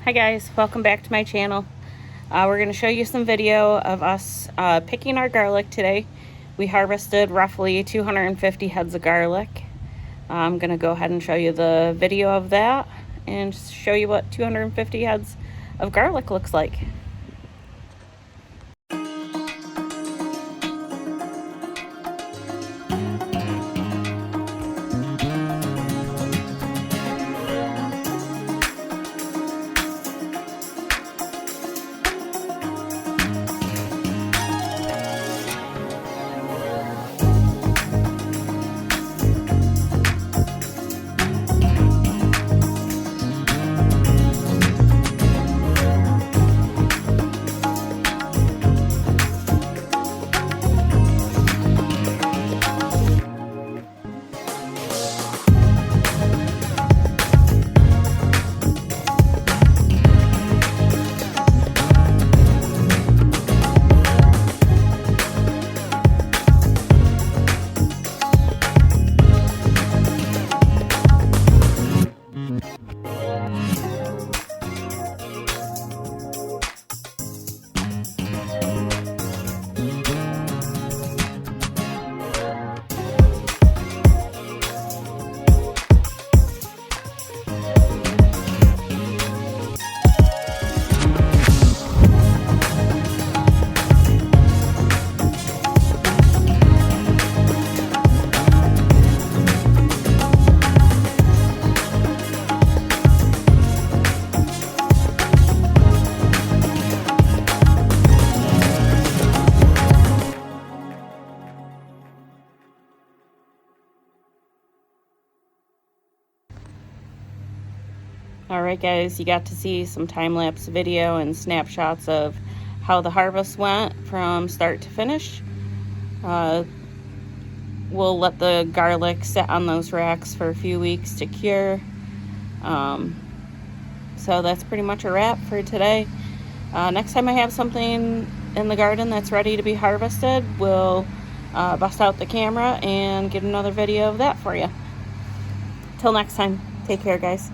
Hi guys, welcome back to my channel. We're going to show you some video of us picking our garlic today. We harvested roughly 250 heads of garlic. I'm going to go ahead and show you the video of that and show you what 250 heads of garlic looks like. Alright guys, you got to see some time-lapse video and snapshots of how the harvest went from start to finish. We'll let the garlic sit on those racks for a few weeks to cure. So that's pretty much a wrap for today. Next time I have something in the garden that's ready to be harvested, we'll bust out the camera and get another video of that for you. Till next time, take care guys.